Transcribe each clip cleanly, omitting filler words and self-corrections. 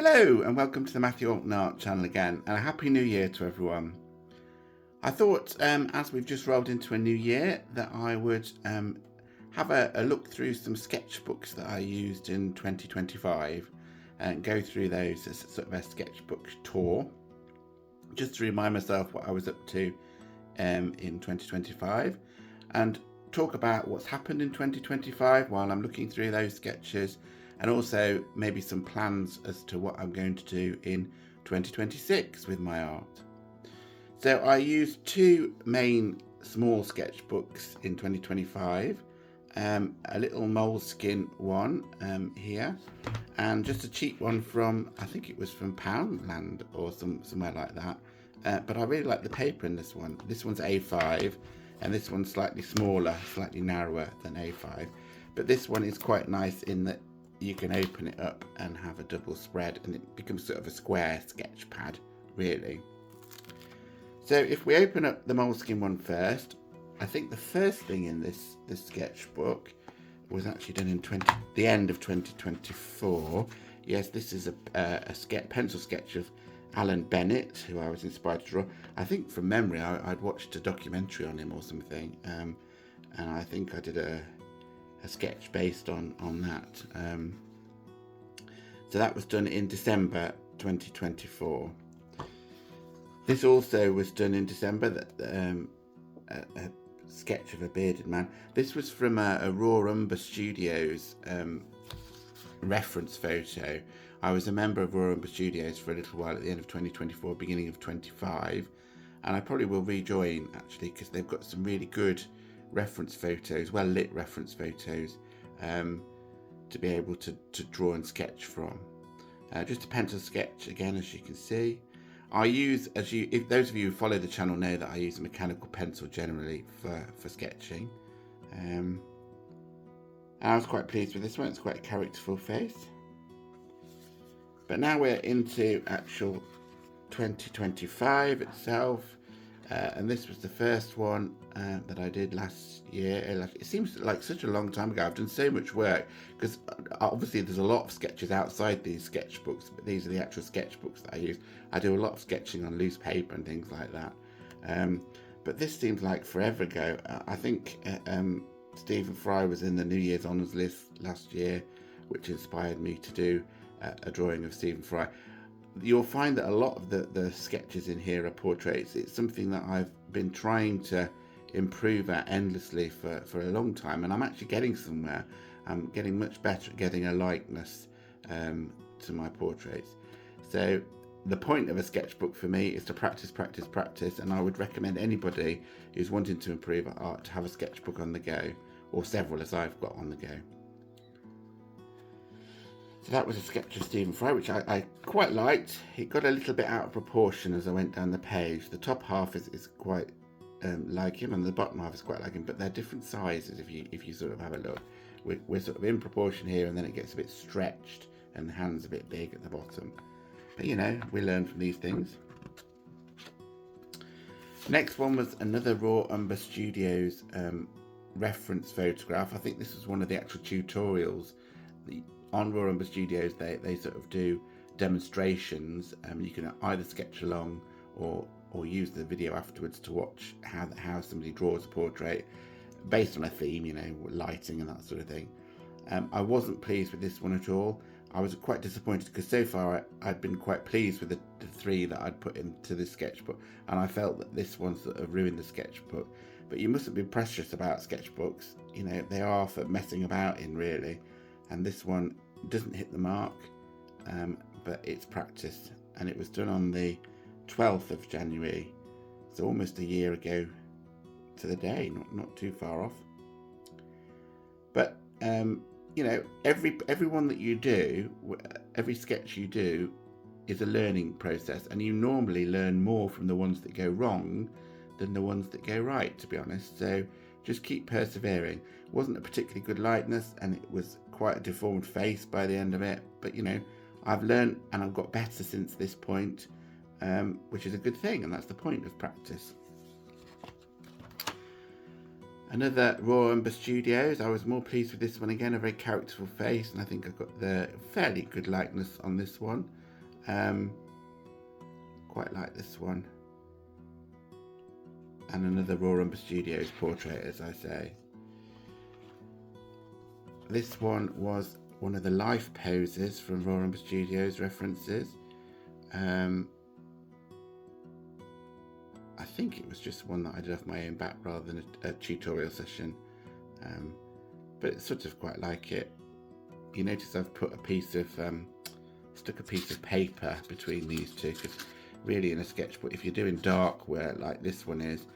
Hello and welcome to the Matthew Alton Art channel again, and a happy new year to everyone. I thought as we've just rolled into a new year that I would have a look through some sketchbooks that I used in 2025 and go through those as sort of a sketchbook tour, just to remind myself what I was up to in 2025 and talk about what's happened in 2025 while I'm looking through those sketches, and also maybe some plans as to what I'm going to do in 2026 with my art. So I used two main small sketchbooks in 2025, a little moleskin one here, and just a cheap one from, I think it was from Poundland or somewhere like that. But I really like the paper in this one. This one's A5 and this one's slightly smaller, slightly narrower than A5. But this one is quite nice in that you can open it up and have a double spread and it becomes sort of a square sketch pad, really. So if we open up the moleskin one first, I think the first thing in this sketchbook was actually done in the end of 2024. Yes, this is a pencil sketch of Alan Bennett, who I was inspired to draw. I think from memory I'd watched a documentary on him or something, and I think I did a sketch based on that. So that was done in December 2024. This also was done in December, a sketch of a bearded man. This was from a Raw Umber Studios reference photo. I was a member of Raw Umber Studios for a little while at the end of 2024, beginning of 25, and I probably will rejoin actually because they've got some really good reference photos, well lit reference photos, to be able to draw and sketch from. Just a pencil sketch again, as you can see. I use, if those of you who follow the channel know that I use a mechanical pencil generally for sketching. And I was quite pleased with this one. It's quite a characterful face. But now we're into actual 2025 itself. And this was the first one that I did last year. It seems like such a long time ago. I've done so much work because obviously there's a lot of sketches outside these sketchbooks, but these are the actual sketchbooks that I use. I do a lot of sketching on loose paper and things like that. But this seems like forever ago. I think Stephen Fry was in the New Year's Honours list last year, which inspired me to do a drawing of Stephen Fry. You'll find that a lot of the sketches in here are portraits. It's something that I've been trying to improve at endlessly for a long time, and I'm actually getting somewhere. I'm getting much better at getting a likeness to my portraits. So the point of a sketchbook for me is to practice, and I would recommend anybody who's wanting to improve at art to have a sketchbook on the go, or several as I've got on the go. So that was a sketch of Stephen Fry, which I quite liked. It got a little bit out of proportion as I went down the page. The top half is quite like him, and the bottom half is quite like him, but they're different sizes if you sort of have a look. We're sort of in proportion here, and then it gets a bit stretched, and the hand's a bit big at the bottom. But you know, we learn from these things. Next one was another Raw Umber Studios reference photograph. I think this was one of the actual tutorials. On Raw Umber Studios, they sort of do demonstrations. You can either sketch along or use the video afterwards to watch how somebody draws a portrait based on a theme, you know, lighting and that sort of thing. I wasn't pleased with this one at all. I was quite disappointed because so far I'd been quite pleased with the three that I'd put into this sketchbook, and I felt that this one sort of ruined the sketchbook. But you mustn't be precious about sketchbooks. You know, they are for messing about in, really. And this one doesn't hit the mark, but it's practice, and it was done on the 12th of January, so almost a year ago to the day, not too far off. But you know, every one that you do, every sketch you do is a learning process, and you normally learn more from the ones that go wrong than the ones that go right, to be honest. So just keep persevering. It wasn't a particularly good likeness, and it was quite a deformed face by the end of it, but you know, I've learned and I've got better since this point, which is a good thing, and that's the point of practice. Another Raw Umber Studios, I was more pleased with this one again, a very characterful face, and I think I got the fairly good likeness on this one. Quite like this one. And another Raw Umber Studios portrait, as I say. This one was one of the life poses from Raw Umber Studios references. I think it was just one that I did off my own back rather than a tutorial session, but it's sort of quite like it. You notice I've put stuck a piece of paper between these two, because really in a sketchbook, if you're doing dark work like this one is,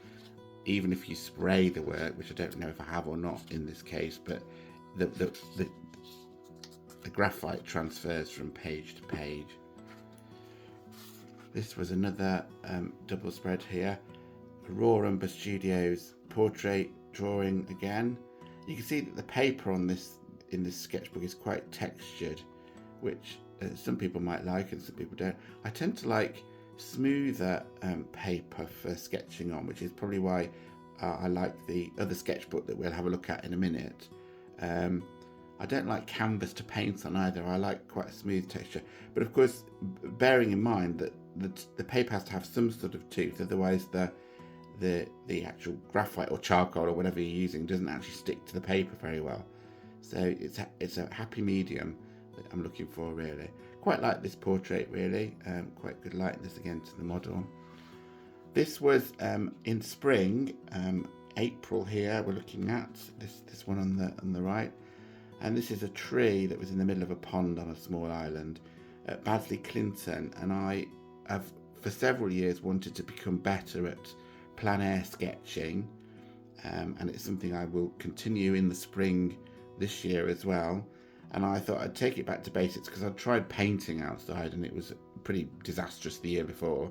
even if you spray the work, which I don't know if I have or not in this case, but the graphite transfers from page to page. This was another double spread here, a Raw Umber Studios portrait drawing again. You can see that the paper on this in this sketchbook is quite textured, which some people might like and some people don't. I tend to like smoother paper for sketching on, which is probably why I like the other sketchbook that we'll have a look at in a minute. I don't like canvas to paint on either. I like quite a smooth texture, but of course bearing in mind that the paper has to have some sort of tooth, otherwise the actual graphite or charcoal or whatever you're using doesn't actually stick to the paper very well. So it's a happy medium that I'm looking for, really. Quite like this portrait, really. Quite good likeness again to the model. This was in spring, April here. We're looking at this one on the right, and this is a tree that was in the middle of a pond on a small island at Badley Clinton. And I have for several years wanted to become better at plein air sketching, and it's something I will continue in the spring this year as well. And I thought I'd take it back to basics, because I'd tried painting outside and it was pretty disastrous the year before.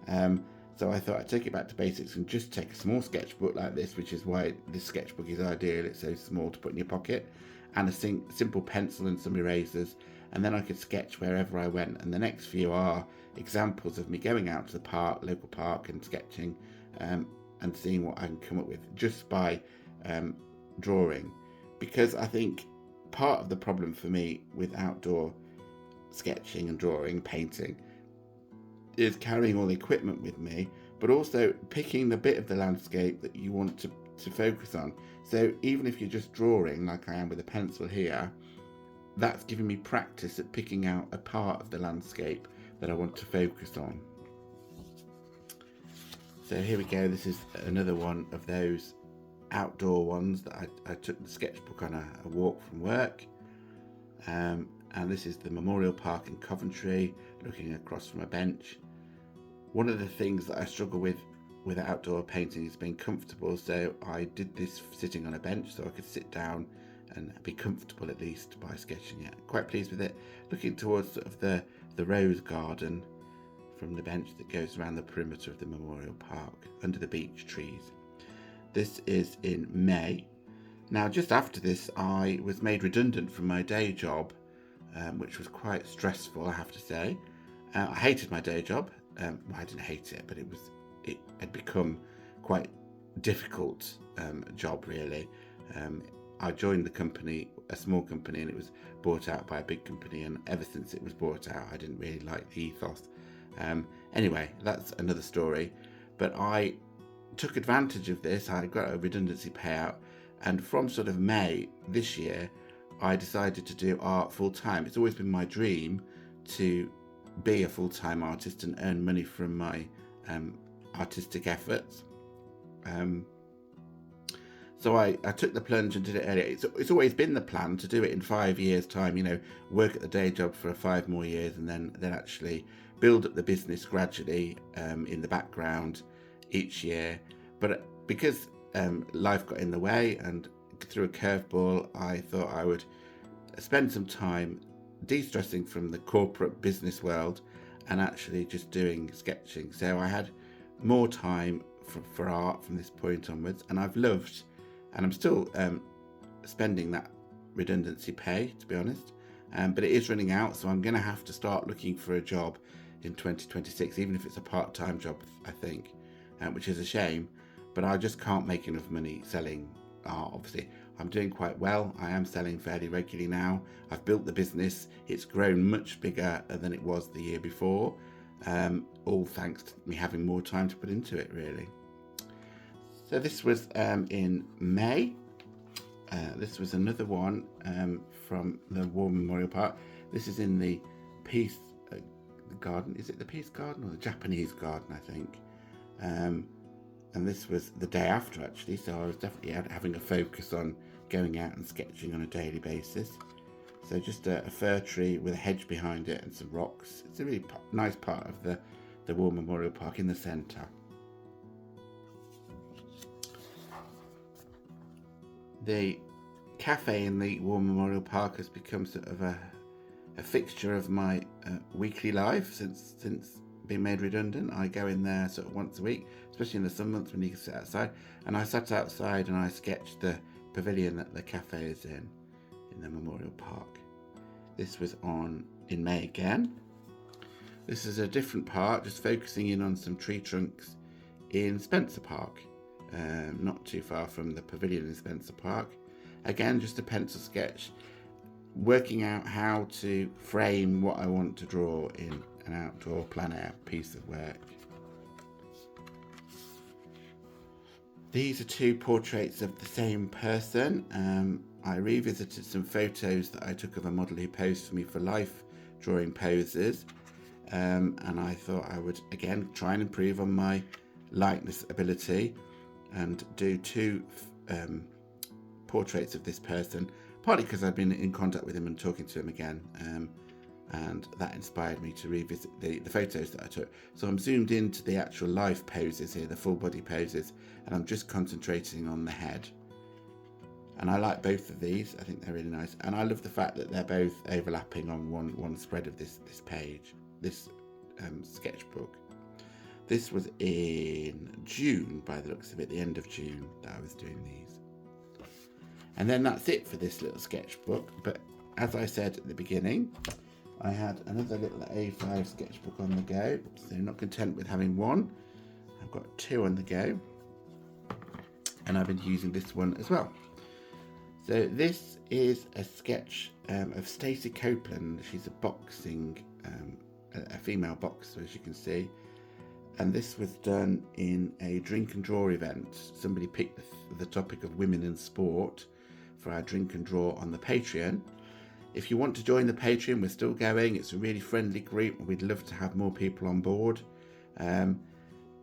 So I thought I'd take it back to basics and just take a small sketchbook like this, which is why this sketchbook is ideal. It's so small to put in your pocket, and a simple pencil and some erasers, and then I could sketch wherever I went. And the next few are examples of me going out to the park, local park, and sketching and seeing what I can come up with just by drawing. Because I think part of the problem for me with outdoor sketching and drawing, painting, is carrying all the equipment with me, but also picking the bit of the landscape that you want to focus on. So even if you're just drawing like I am with a pencil here, that's giving me practice at picking out a part of the landscape that I want to focus on. So here we go. This is another one of those outdoor ones that I took the sketchbook on a walk from work, and this is the Memorial Park in Coventry, looking across from a bench. One of the things that I struggle with outdoor painting is being comfortable, so I did this sitting on a bench so I could sit down and be comfortable at least by sketching it. Quite pleased with it. Looking towards sort of the rose garden from the bench that goes around the perimeter of the Memorial Park under the beech trees. This is in May. Now, just after this, I was made redundant from my day job, which was quite stressful, I have to say. I hated my day job. Well, I didn't hate it, but it had become quite difficult job, really. I joined the company, a small company, and it was bought out by a big company, and ever since it was bought out, I didn't really like the ethos. Anyway, that's another story. But I took advantage of this. I got a redundancy payout, and from sort of May this year, I decided to do art full time. It's always been my dream to be a full-time artist and earn money from my artistic efforts. So I took the plunge and did it earlier. It's always been the plan to do it in 5 years' time, work at the day job for 5 more years, and then actually build up the business gradually in the background each year. But because life got in the way and through a curveball, I thought I would spend some time de-stressing from the corporate business world and actually just doing sketching. So I had more time for art from this point onwards, and I've loved, and I'm still spending that redundancy pay, to be honest, but it is running out, so I'm going to have to start looking for a job in 2026, even if it's a part-time job, I think, which is a shame, but I just can't make enough money selling art. Obviously I'm doing quite well. I am selling fairly regularly now. I've built the business. It's grown much bigger than it was the year before, all thanks to me having more time to put into it, really. So this was in May. This was another one from the War Memorial Park. This is in the Peace Garden. Is it the Peace Garden or the Japanese Garden, I think? And this was the day after, actually, so I was definitely having a focus on going out and sketching on a daily basis. So just a fir tree with a hedge behind it and some rocks. It's a really nice part of the War Memorial Park in the centre. The cafe in the War Memorial Park has become sort of a fixture of my weekly life since being made redundant. I go in there sort of once a week, especially in the summer months when you can sit outside. And I sat outside and I sketched the pavilion that the cafe is in the Memorial Park. This was in May again. This is a different part, just focusing in on some tree trunks in Spencer Park, not too far from the pavilion in Spencer Park. Again, just a pencil sketch, working out how to frame what I want to draw in an outdoor plan out piece of work. These are two portraits of the same person. I revisited some photos that I took of a model who posed for me for life drawing poses, and I thought I would again try and improve on my likeness ability and do two portraits of this person, partly because I've been in contact with him and talking to him again, and that inspired me to revisit the photos that I took. So I'm zoomed into the actual life poses here, the full body poses, and I'm just concentrating on the head. And I like both of these. I think they're really nice, and I love the fact that they're both overlapping on one spread of this page, this sketchbook. This was in June, by the looks of it, the end of June that I was doing these. And then that's it for this little sketchbook. But as I said at the beginning, I had another little A5 sketchbook on the go. So not content with having one, I've got two on the go. And I've been using this one as well. So this is a sketch of Stacey Copeland. She's a boxing, a female boxer, as you can see. And this was done in a drink and draw event. Somebody picked the topic of women in sport for our drink and draw on the Patreon. If you want to join the Patreon, we're still going. It's a really friendly group. We'd love to have more people on board.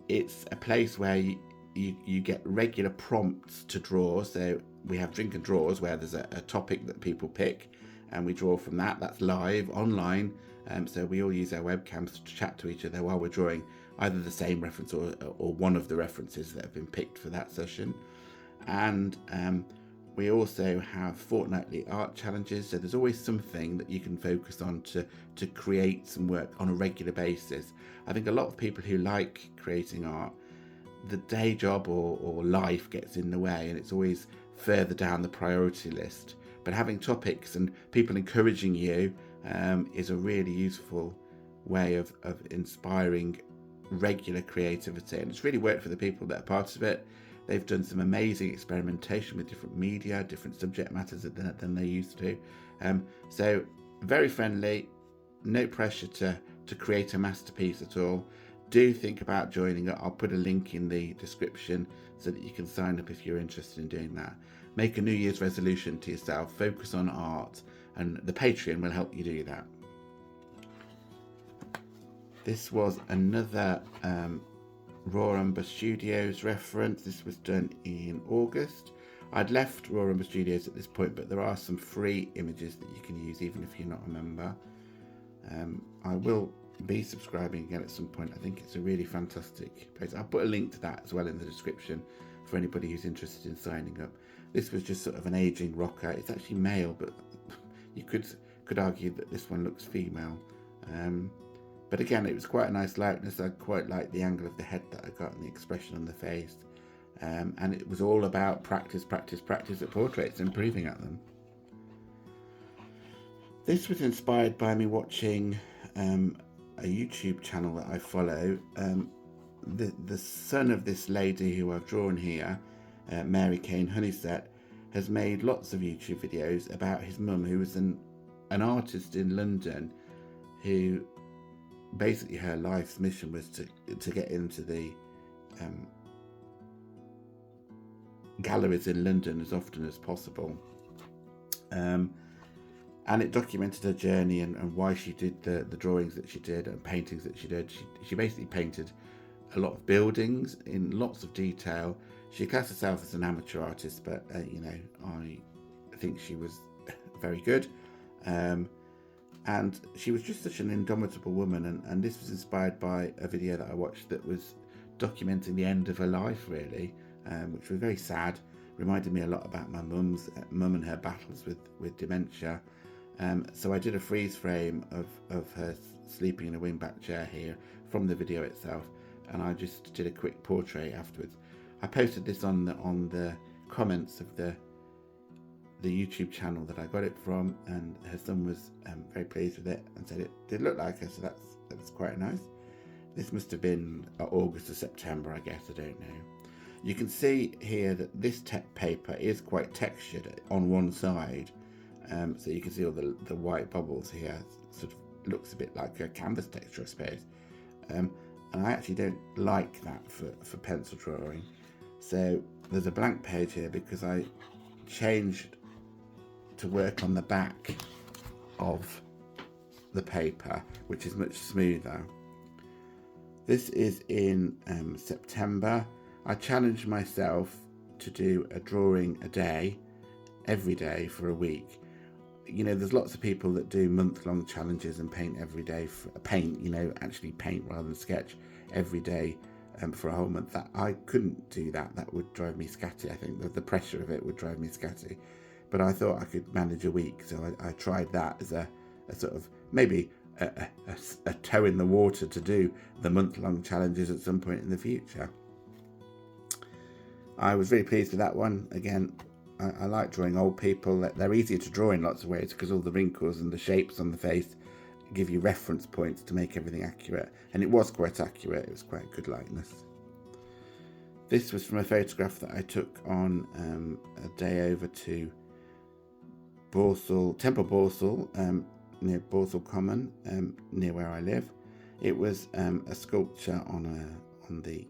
It's a place where you get regular prompts to draw. So we have drink and draws where there's a topic that people pick and we draw from that. That's live, online. So we all use our webcams to chat to each other while we're drawing either the same reference or one of the references that have been picked for that session. And we also have fortnightly art challenges, so there's always something that you can focus on to create some work on a regular basis. I think a lot of people who like creating art, the day job or life gets in the way and it's always further down the priority list. But having topics and people encouraging you is a really useful way of inspiring regular creativity, and it's really worked for the people that are part of it. They've done some amazing experimentation with different media, different subject matters than they used to. So very friendly, no pressure to create a masterpiece at all. Do think about joining it. I'll put a link in the description so that you can sign up if you're interested in doing that. Make a New Year's resolution to yourself, focus on art, and the Patreon will help you do that. This was another Raw Umber Studios reference. This was done in August. I'd left Raw Umber Studios at this point, but there are some free images that you can use even if you're not a member. I will be subscribing again at some point. I think it's a really fantastic place. I'll put a link to that as well in the description for anybody who's interested in signing up. This was just sort of an aging rocker. It's actually male, but you could argue that this one looks female. But again, it was quite a nice likeness. I quite liked the angle of the head that I got and the expression on the face. And it was all about practice at portraits, improving at them. This was inspired by me watching a YouTube channel that I follow. The son of this lady who I've drawn here, Mary Kane Honeysett, has made lots of YouTube videos about his mum, who was an artist in London, who basically her life's mission was to get into the galleries in London as often as possible. And it documented her journey and why she did the drawings that she did and paintings that she did. She basically painted a lot of buildings in lots of detail. She classed herself as an amateur artist, but you know, I think she was very good. And she was just such an indomitable woman, and this was inspired by a video that I watched that was documenting the end of her life, really, which was very sad. Reminded me a lot about my mum and her battles with dementia. So I did a freeze frame of her sleeping in a wingback chair here from the video itself, and I just did a quick portrait afterwards. I posted this on the comments of the YouTube channel that I got it from, and her son was very pleased with it and said it did look like her, so that's quite nice. This must have been August or September, I guess, I don't know. You can see here that this paper is quite textured on one side, so you can see all the white bubbles here. It sort of looks a bit like a canvas texture, I suppose, and I actually don't like that for pencil drawing. So there's a blank page here because I changed to work on the back of the paper, which is much smoother. This is in September. I challenged myself to do a drawing a day, every day for a week. You know, there's lots of people that do month-long challenges and paint every day, actually paint rather than sketch every day for a whole month. That I couldn't do that. That would drive me scatty. I think the pressure of it would drive me scatty. But I thought I could manage a week, so I tried that as a sort of maybe a toe in the water to do the month-long challenges at some point in the future. I was really pleased with that one. Again, I like drawing old people. They're easier to draw in lots of ways because all the wrinkles and the shapes on the face give you reference points to make everything accurate. And it was quite accurate. It was quite good likeness. This was from a photograph that I took on a day over to Temple Borsal, near Borsal Common, near where I live. It was a sculpture on the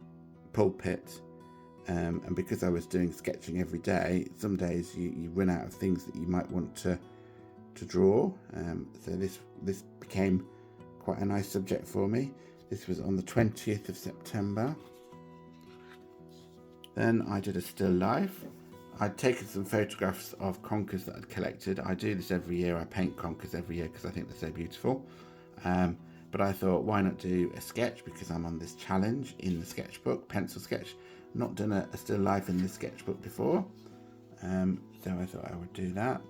pulpit. And because I was doing sketching every day, some days you run out of things that you might want to draw. So this became quite a nice subject for me. This was on the 20th of September. Then I did a still life. I'd taken some photographs of conkers that I'd collected. I do this every year. I paint conkers every year because I think they're so beautiful. But I thought, why not do a sketch, because I'm on this challenge in the sketchbook, pencil sketch. Not done a still life in this sketchbook before, so I thought I would do that.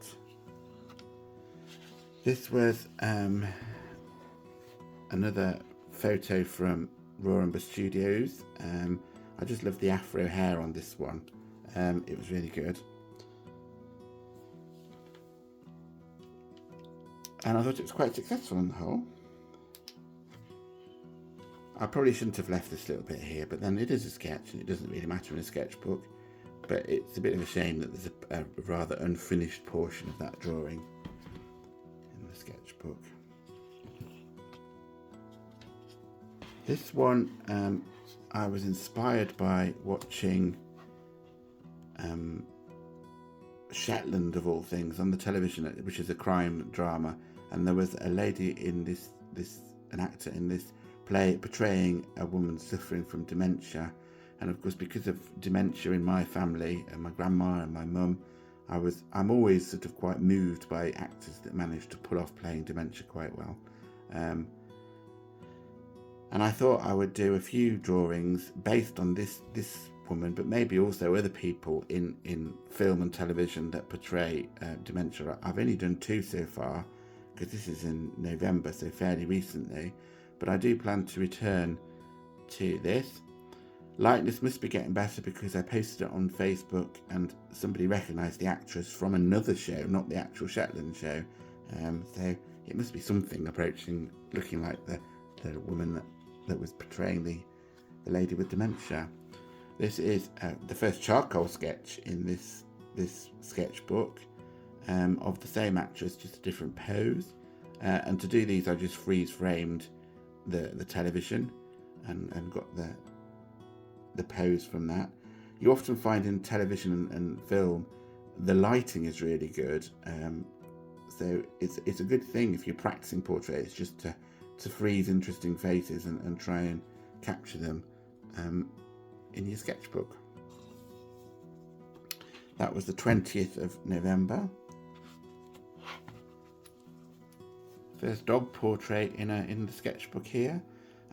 This was another photo from Roarenburg Studios. I just love the afro hair on this one. It was really good, and I thought it was quite successful on the whole. I probably shouldn't have left this little bit here, but then it is a sketch and it doesn't really matter in a sketchbook. But it's a bit of a shame that there's a rather unfinished portion of that drawing in the sketchbook. This one, I was inspired by watching Shetland, of all things, on the television, which is a crime drama, and there was a lady in an actor in this play portraying a woman suffering from dementia. And of course, because of dementia in my family and my grandma and my mum, I'm always sort of quite moved by actors that manage to pull off playing dementia quite well. And I thought I would do a few drawings based on this woman, but maybe also other people in film and television that portray dementia. I've only done 2 so far, because this is in November, so fairly recently. But I do plan to return to this. Likeness must be getting better because I posted it on Facebook and somebody recognised the actress from another show, not the actual Shetland show. So it must be something approaching looking like the woman that was portraying the lady with dementia. This is the first charcoal sketch in this this sketchbook of the same actress, just a different pose. And to do these, I just freeze framed the television and got the pose from that. You often find in television and film, the lighting is really good. So it's a good thing if you're practicing portraits, just to freeze interesting faces and try and capture them in your sketchbook. That was the 20th of November. First dog portrait in the sketchbook here.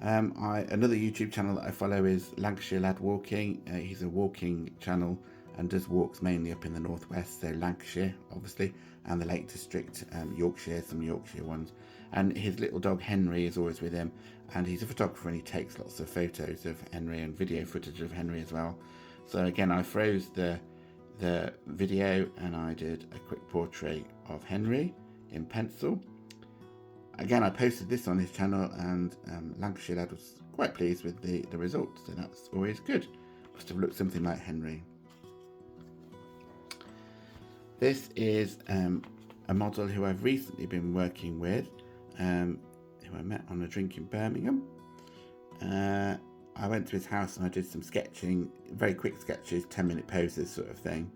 Another YouTube channel that I follow is Lancashire Lad Walking. He's a walking channel and does walks mainly up in the northwest, so Lancashire obviously, and the Lake District, Yorkshire, some Yorkshire ones. And his little dog Henry is always with him, and he's a photographer and he takes lots of photos of Henry and video footage of Henry as well. So again, I froze the video and I did a quick portrait of Henry in pencil. Again, I posted this on his channel, and Lancashire Lad was quite pleased with the results, so that's always good. Must have looked something like Henry. This is a model who I've recently been working with, who I met on a drink in Birmingham. I went to his house and I did some sketching, very quick sketches, 10-minute poses sort of thing.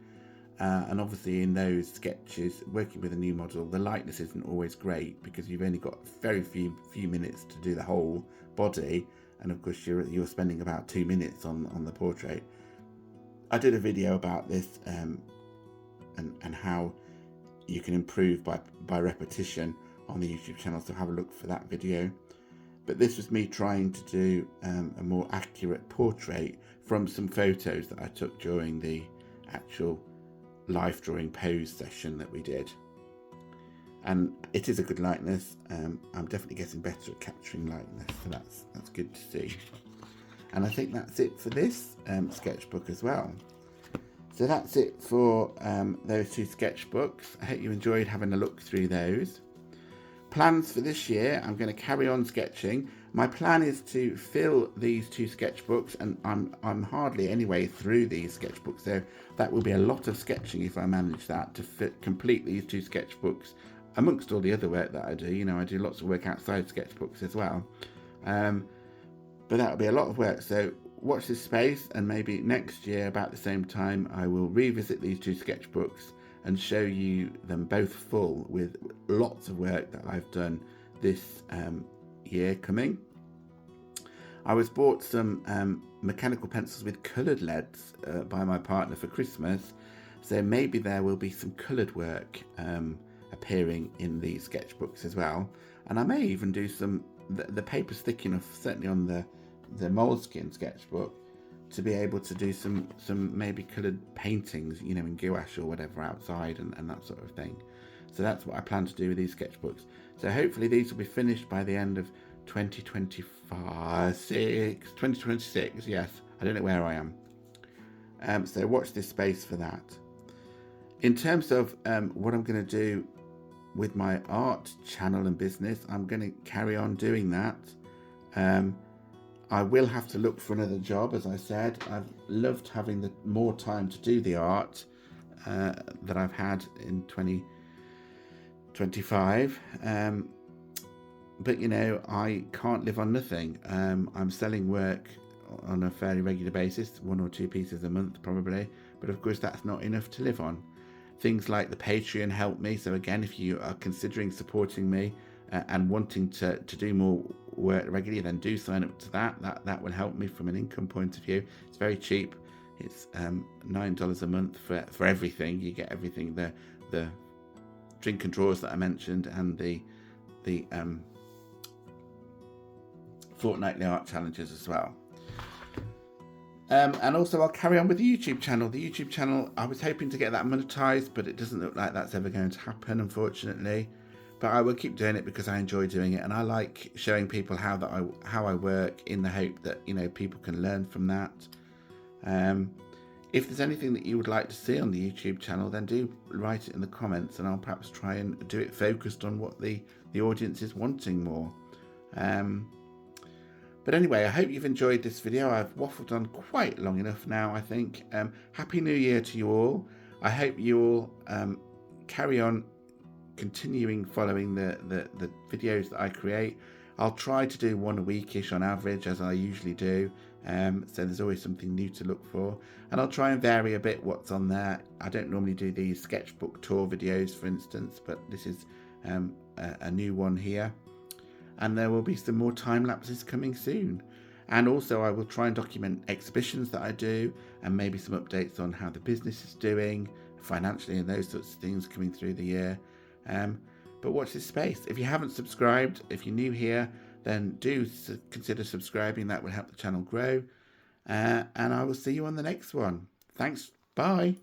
And obviously in those sketches, working with a new model, the likeness isn't always great because you've only got very few minutes to do the whole body, and of course you're spending about 2 minutes on the portrait. I did a video about this and how you can improve by repetition on the YouTube channel, so have a look for that video. But this was me trying to do a more accurate portrait from some photos that I took during the actual life drawing pose session that we did. And it is a good likeness. I'm definitely getting better at capturing likeness, so that's good to see. And I think that's it for this sketchbook as well. So that's it for those two sketchbooks. I hope you enjoyed having a look through those. Plans for this year, I'm going to carry on sketching. My plan is to fill these two sketchbooks, and I'm hardly anyway through these sketchbooks, so that will be a lot of sketching if I manage that, to complete these two sketchbooks amongst all the other work that I do. You know, I do lots of work outside sketchbooks as well, but that'll be a lot of work. So watch this space, and maybe next year about the same time I will revisit these two sketchbooks and show you them both full with lots of work that I've done this year coming. I was bought some mechanical pencils with coloured leads by my partner for Christmas, so maybe there will be some coloured work appearing in these sketchbooks as well. And I may even do some, the paper's thick enough, certainly on the Moleskine sketchbook, to be able to do some maybe coloured paintings, you know, in gouache or whatever outside and that sort of thing. So that's what I plan to do with these sketchbooks. So hopefully these will be finished by the end of 2026, yes. I don't know where I am. So watch this space for that. In terms of what I'm going to do with my art channel and business, I'm going to carry on doing that. I will have to look for another job, as I said. I've loved having more time to do the art that I've had in 2025. But, you know, I can't live on nothing. I'm selling work on a fairly regular basis, 1 or 2 pieces a month probably. But of course, that's not enough to live on. Things like the Patreon help me. So again, if you are considering supporting me and wanting to do more work regularly, then do sign up to that will help me from an income point of view. It's very cheap. It's $9 a month for everything. You get everything, the drink and draws that I mentioned, and the fortnightly art challenges as well. And also I'll carry on with the YouTube channel. The YouTube channel, I was hoping to get that monetized, but it doesn't look like that's ever going to happen, unfortunately. But I will keep doing it because I enjoy doing it, and I like showing people how I work, in the hope that, you know, people can learn from that. If there's anything that you would like to see on the YouTube channel, then do write it in the comments, and I'll perhaps try and do it focused on what the audience is wanting more. But anyway, I hope you've enjoyed this video. I've waffled on quite long enough now, I think. Happy New Year to you all. I hope you'll carry on continuing following the videos that I create. I'll try to do one a weekish on average, as I usually do. So there's always something new to look for, and I'll try and vary a bit what's on there. I don't normally do these sketchbook tour videos, for instance, but this is a new one here, and there will be some more time lapses coming soon. And also I will try and document exhibitions that I do, and maybe some updates on how the business is doing financially and those sorts of things coming through the year. But watch this space. If you haven't subscribed, if you're new here, then do consider subscribing. That will help the channel grow. And I will see you on the next one. Thanks. Bye.